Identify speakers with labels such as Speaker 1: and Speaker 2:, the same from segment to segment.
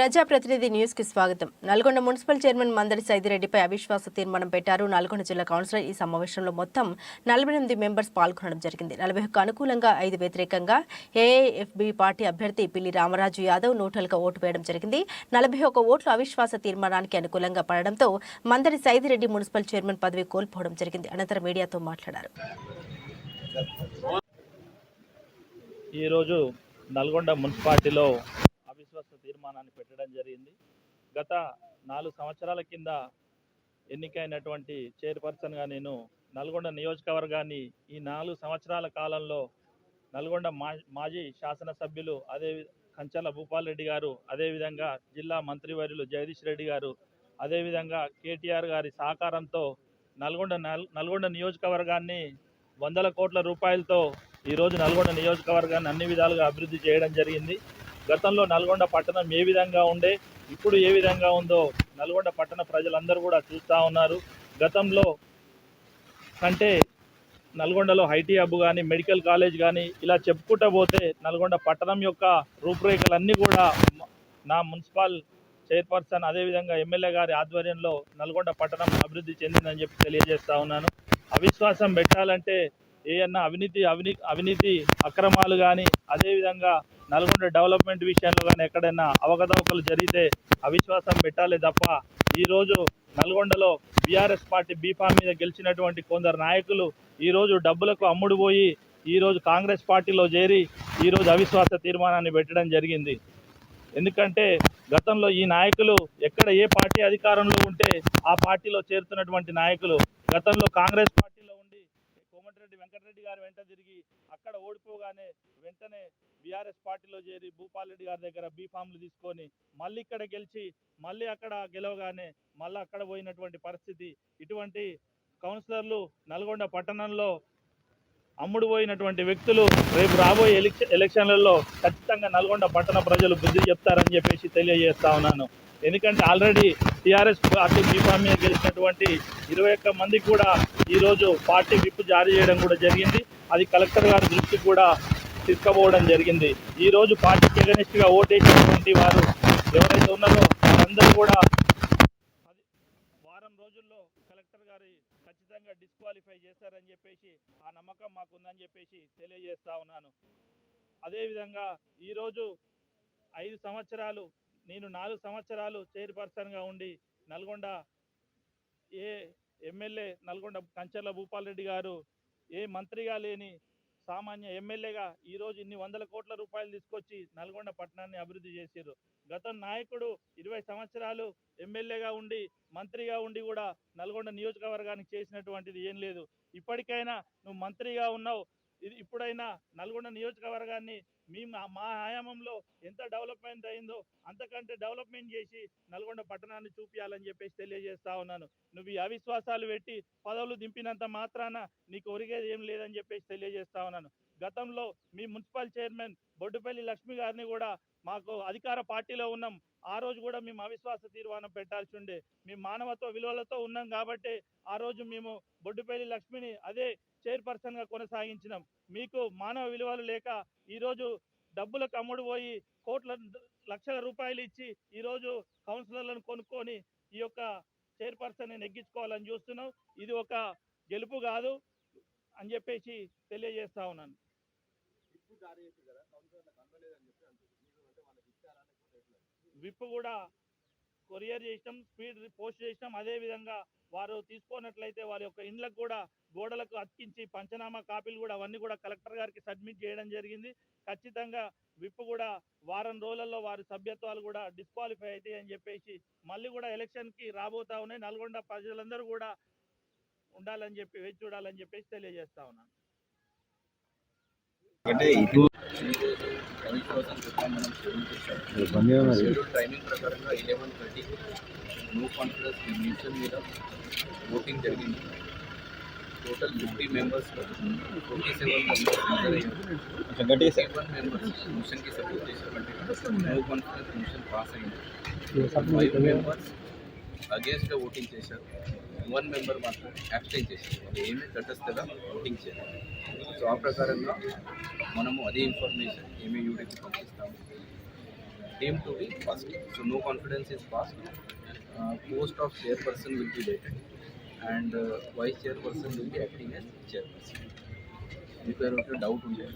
Speaker 1: ప్రజాప్రతినిధి న్యూస్ కి స్వాగతం. నల్గొండ మున్సిపల్ చైర్మన్ మందడి సైదిరెడ్డిపై అవిశ్వాస తీర్మానం పెట్టారు. నల్గొండ జిల్లా కౌన్సిలర్ ఈ సమావేశంలో మొత్తం 48 మెంబర్స్ పాల్గొనడం జరిగింది. 41 అనుకూలంగా 5 వ్యతిరేకంగా ఏఐఎఫ్బి పార్టీ అభ్యర్థి పిల్లి రామరాజు యాదవ్ నోటల్గా ఓటు వేయడం జరిగింది. 41 ఓట్లు అవిశ్వాస తీర్మానానికి అనుకూలంగా పడడంతో మందడి సైదిరెడ్డి మున్సిపల్ చైర్మన్ పదవి కోల్పోవడం జరిగింది. అనంతరం మీడియాతో మాట్లాడారు.
Speaker 2: ఈరోజు నల్గొండ మున్సిపాలిటీలో అవిశ్వాస తీర్మానాన్ని పెట్టడం జరిగింది. గత 4 సంవత్సరాల కింద ఎన్నికైనటువంటి చైర్పర్సన్గా నేను నల్గొండ నియోజకవర్గాన్ని ఈ 4 సంవత్సరాల కాలంలో నల్గొండ మాజీ శాసనసభ్యులు అదే కంచర్ల భూపాల్ రెడ్డి గారు, అదేవిధంగా జిల్లా మంత్రివర్యులు జగదీష్ రెడ్డి గారు, అదేవిధంగా కేటీఆర్ గారి సహకారంతో నల్గొండ నియోజకవర్గాన్ని 100 కోట్ల రూపాయలతో ఈరోజు నల్గొండ నియోజకవర్గాన్ని అన్ని విధాలుగా అభివృద్ధి చేయడం జరిగింది. గతంలో నల్గొండ పట్టణం ఏ విధంగా ఉండే, ఇప్పుడు ఏ విధంగా ఉందో నల్గొండ పట్టణ ప్రజలందరూ కూడా చూస్తూ ఉన్నారు. గతంలో కంటే నల్గొండలో ఐటీ హబ్ కానీ, మెడికల్ కాలేజ్ కానీ ఇలా చెప్పుకుంటూ పోతే నల్గొండ పట్టణం యొక్క రూపురేఖలన్నీ కూడా నా మున్సిపల్ చైర్పర్సన్ అదేవిధంగా ఎమ్మెల్యే గారి ఆధ్వర్యంలో నల్గొండ పట్టణం అభివృద్ధి చెందిందని చెప్పి తెలియజేస్తూ ఉన్నాను. అవిశ్వాసం పెట్టాలంటే ఏమన్నా అవినీతి అక్రమాలు కానీ, అదేవిధంగా నల్గొండ డెవలప్మెంట్ విషయంలో కానీ ఎక్కడైనా అవకతవకలు జరిగితే అవిశ్వాసం పెట్టాలి తప్ప ఈరోజు నల్గొండలో బీఆర్ఎస్ పార్టీ బీఫామ్ మీద గెలిచినటువంటి కొందరు నాయకులు ఈరోజు డబ్బులకు అమ్ముడుపోయి ఈరోజు కాంగ్రెస్ పార్టీలో చేరి ఈరోజు అవిశ్వాస తీర్మానాన్ని పెట్టడం జరిగింది. ఎందుకంటే గతంలో ఈ నాయకులు ఎక్కడ ఏ పార్టీ అధికారంలో ఉంటే ఆ పార్టీలో చేరుతున్నటువంటి నాయకులు. గతంలో కాంగ్రెస్ పార్టీలో ఉండి కోమటిరెడ్డి వెంకటరెడ్డి గారు వెంట తిరిగి అక్కడ ఓడిపోగానే వెంటనే బీఆర్ఎస్ పార్టీలో చేరి భూపాల్ రెడ్డి గారి దగ్గర బీఫామ్లు తీసుకొని మళ్ళీ ఇక్కడ గెలిచి మళ్ళీ అక్కడ గెలవగానే మళ్ళీ అక్కడ పోయినటువంటి పరిస్థితి. ఇటువంటి కౌన్సిలర్లు నల్గొండ పట్టణంలో అమ్ముడు పోయినటువంటి వ్యక్తులు రేపు రాబోయే ఎలక్షన్లలో ఖచ్చితంగా నల్గొండ పట్టణ ప్రజలు బుద్ధి చెప్తారని చెప్పేసి తెలియజేస్తా ఉన్నాను. ఎందుకంటే ఆల్రెడీ టీఆర్ఎస్ పార్టీ బీఫామ్ మీద గెలిచినటువంటి 21 మందికి కూడా ఈరోజు పార్టీ విప్ జారీ చేయడం కూడా జరిగింది. అది కలెక్టర్ గారి దృష్టికి కూడా తీసుకుపోవడం జరిగింది. ఈరోజు పార్టీకి ఎగనిస్ట్గా ఓటేసినటువంటి వారు ఎవరైతే ఉన్నారో వారందరూ కూడా వారం రోజుల్లో కలెక్టర్ గారి ఖచ్చితంగా డిస్క్వాలిఫై చేస్తారని చెప్పేసి ఆ నమ్మకం మాకుందని చెప్పేసి తెలియజేస్తా ఉన్నాను. అదేవిధంగా ఈరోజు 5 సంవత్సరాలు నేను 4 సంవత్సరాలు చైర్పర్సన్గా ఉండి నల్గొండ ఏ ఎమ్మెల్యే నల్గొండ కంచర్ల భూపాల్ రెడ్డి గారు ఏ మంత్రిగా లేని సామాన్య ఎమ్మెల్యేగా ఈరోజు ఇన్ని 100 కోట్ల రూపాయలు తీసుకొచ్చి నల్గొండ పట్టణాన్ని అభివృద్ధి చేశారు. గత నాయకుడు 20 సంవత్సరాలు ఎమ్మెల్యేగా ఉండి మంత్రిగా ఉండి కూడా నల్గొండ నియోజకవర్గానికి చేసినటువంటిది ఏం లేదు. ఇప్పటికైనా నువ్వు మంత్రిగా ఉన్నావు, ఇప్పుడైనా నల్గొండ నియోజకవర్గాన్ని మా హయాంలో ఎంత డెవలప్మెంట్ అయిందో అంతకంటే డెవలప్మెంట్ చేసి నల్గొండ పట్టణాన్ని చూపించాలని చెప్పేసి తెలియజేస్తా ఉన్నాను. నువ్వు ఈ అవిశ్వాసాలు పెట్టి పదవులు దింపినంత మాత్రాన నీకు ఒరిగేది ఏం లేదని చెప్పేసి తెలియజేస్తా ఉన్నాను. గతంలో మీ మున్సిపల్ చైర్మన్ బొడ్డుపల్లి లక్ష్మి గారిని కూడా మాకు అధికార పార్టీలో ఉన్నాం, ఆ రోజు కూడా మేము అవిశ్వాస తీర్మానం పెట్టాల్సి ఉండే. మేము మానవత్వ విలువలతో ఉన్నాం కాబట్టి ఆ రోజు మేము బొడ్డుపల్లి లక్ష్మిని అదే చైర్పర్సన్గా కొనసాగించినాం. మీకు మానవ విలువలు లేక ఈరోజు డబ్బులకు అమ్ముడు పోయి లక్షల రూపాయలు ఇచ్చి ఈరోజు కౌన్సిలర్లను కొనుక్కొని ఈ యొక్క చైర్పర్సన్ నెగ్గించుకోవాలని చూస్తున్నాం. ఇది ఒక గెలుపు కాదు అని చెప్పేసి తెలియజేస్తా ఉన్నాను. విప్ కూడా కొరియర్ చేసినాం, స్పీడ్ పోస్ట్ చేసినాం. అదేవిధంగా వారు తీసుకున్నట్లయితే వారి యొక్క ఇండ్లకు కూడా గోడలకు అతికించి పంచనామా కాపీలు కూడా అవన్నీ కూడా కలెక్టర్ గారికి సబ్మిట్ చేయడం జరిగింది. ఖచ్చితంగా విప్ కూడా వారం రోజులలో వారి సభ్యత్వాలు కూడా డిస్క్వాలిఫై అవుతాయి అని చెప్పేసి మళ్ళీ కూడా ఎలక్షన్కి రాబోతా ఉన్నాయి. నల్గొండ ప్రజలందరూ కూడా ఉండాలని చెప్పి వేచి చూడాలని చెప్పేసి తెలియజేస్తా ఉన్నాను.
Speaker 3: టైమింగ్ ప్రకారంగా 11:30 నో కాన్ఫిడెన్స్ మిషన్ మీద ఓటింగ్ జరిగింది. టోటల్ 50 మెంబర్స్ 27 మెంబర్స్ మిషన్కి సపోర్ట్ చేశారు. నో కాన్ఫిడెన్స్ మిషన్ పాస్ అయింది. 5 మెంబర్స్ అగేన్స్ట్గా ఓటింగ్ చేశారు. 1 మెంబర్ మాత్రం అబ్స్టైన్ చేశారు. అది ఏమీ తటస్థగా ఓటింగ్ చేయాలి. సో ఆ ప్రకారంగా మనము అదే ఇన్ఫర్మేషన్ ఏమీ యూడీకి పంపిస్తాము. deemed to be passed. So no confidence is passed. Post of chairperson will be vacant and vice chairperson will be acting as chairperson. If there is a doubt on that,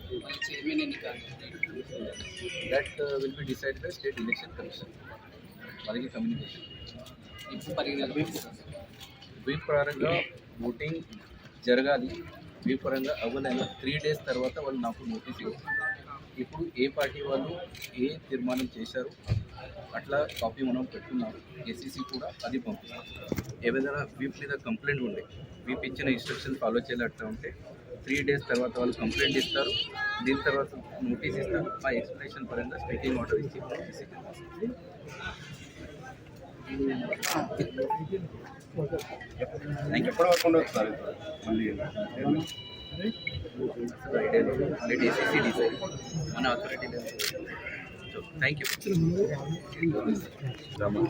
Speaker 3: that will be decided by State Election Commission. Malagi communication. వీప్ పరంగా voting జరగాలి, వీప్ పరంగా అవ్వలేని 3 days తర్వాత వాళ్ళు నాకు notice ఇవ్వాలి. ఇప్పుడు ఏ party వాళ్ళు ఏ తీర్మానం చేశారు అట్లా కాపీ మనం పెట్టుకున్నాం. ఏసీసీ కూడా అది పంపిస్తాం. ఏదైనా వీప్ మీద కంప్లైంట్ ఉండే, వీప్ ఇచ్చిన ఇన్స్ట్రక్షన్ ఫాలో చేయాలట్లా ఉంటే 3 days తర్వాత వాళ్ళు కంప్లైంట్ ఇస్తారు. దీని తర్వాత నోటీస్ ఇస్తారు. ఆ ఎక్స్ప్లెనేషన్ పరంగా స్పీకింగ్ ఆర్డర్ ఇచ్చి
Speaker 4: ఎప్పటి వరకు ఉండొచ్చు సార్ మళ్ళీ
Speaker 3: ఏసీసీ డిసైడ్ మన అథారిటీ. So thank you.